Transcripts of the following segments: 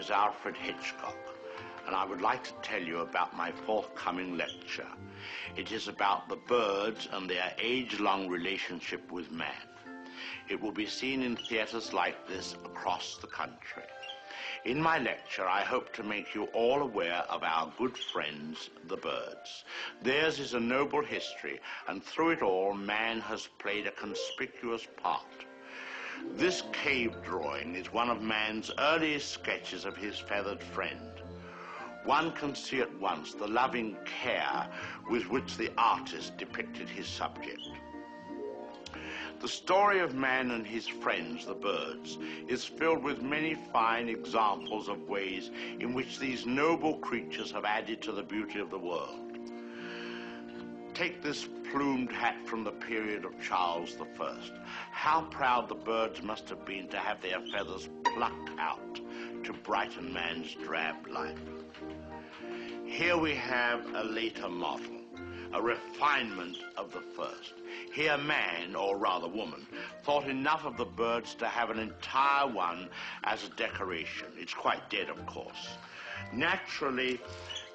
is Alfred Hitchcock, and I would like to tell you about my forthcoming lecture. It is about the birds and their age-long relationship with man. It will be seen in theatres like this across the country. In my lecture, I hope to make you all aware of our good friends, the birds. Theirs is a noble history, and through it all, man has played a conspicuous part. This cave drawing is one of man's earliest sketches of his feathered friend. One can see at once the loving care with which the artist depicted his subject. The story of man and his friends, the birds, is filled with many fine examples of ways in which these noble creatures have added to the beauty of the world. Take this plumed hat from the period of Charles I. How proud the birds must have been to have their feathers plucked out to brighten man's drab life. Here we have a later model, a refinement of the first. Here man, or rather woman, thought enough of the birds to have an entire one as a decoration. It's quite dead, of course. Naturally,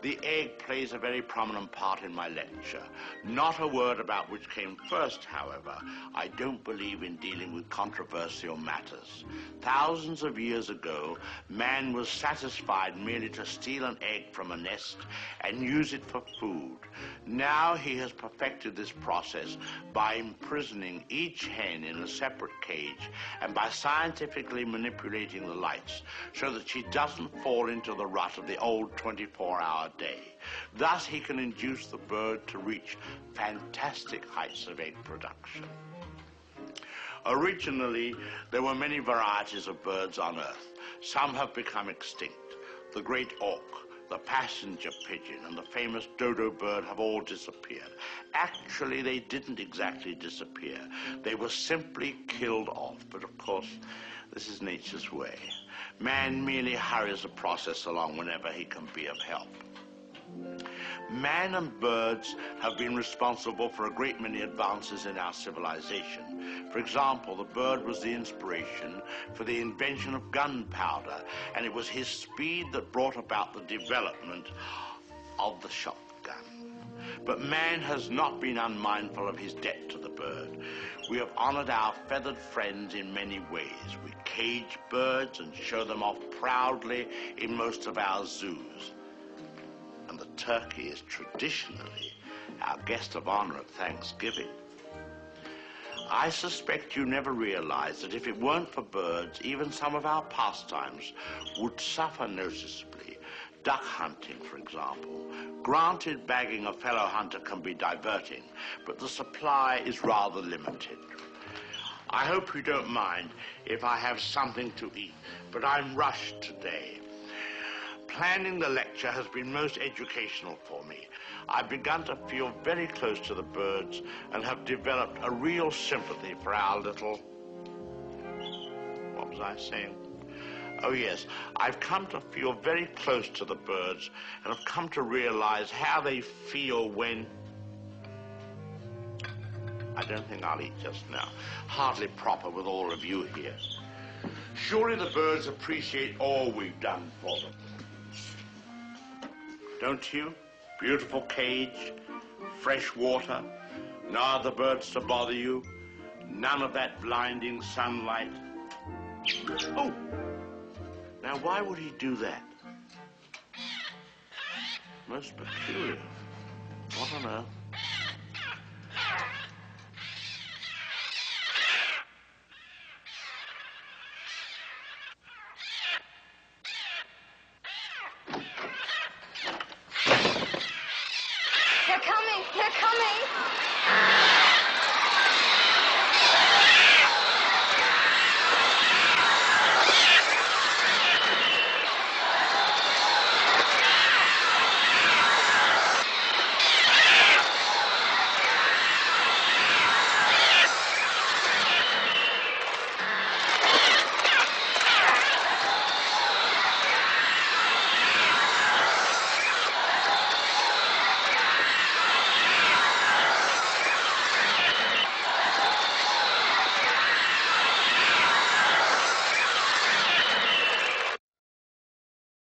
the egg plays a very prominent part in my lecture. Not a word about which came first, however. I don't believe in dealing with controversial matters. Thousands of years ago, man was satisfied merely to steal an egg from a nest and use it for food. Now he has perfected this process by imprisoning each hen in a separate cage and by scientifically manipulating the lights so that she doesn't fall into the rut of the old 24-hour day. Thus, he can induce the bird to reach fantastic heights of egg production. Originally, there were many varieties of birds on Earth. Some have become extinct. The great auk, the passenger pigeon, and the famous dodo bird have all disappeared. Actually, they didn't exactly disappear. They were simply killed off. But of course, this is nature's way. Man merely hurries the process along whenever he can be of help. Man and birds have been responsible for a great many advances in our civilization. For example, the bird was the inspiration for the invention of gunpowder, and it was his speed that brought about the development of the shotgun. But man has not been unmindful of his debt to the bird. We have honored our feathered friends in many ways. We cage birds and show them off proudly in most of our zoos. And the turkey is traditionally our guest of honor at Thanksgiving. I suspect you never realized that if it weren't for birds, even some of our pastimes would suffer noticeably. Duck hunting, for example. Granted, bagging a fellow hunter can be diverting, but the supply is rather limited. I hope you don't mind if I have something to eat, but I'm rushed today. Planning the lecture has been most educational for me. I've begun to feel very close to the birds and have developed a real sympathy for our little... What was I saying? Oh yes, I've come to feel very close to the birds and have come to realize how they feel when... I don't think I'll eat just now. Hardly proper with all of you here. Surely the birds appreciate all we've done for them. Don't you? Beautiful cage, fresh water, no other birds to bother you, none of that blinding sunlight. Oh! Now, why would he do that? Most peculiar. What on earth? They're coming! They're coming!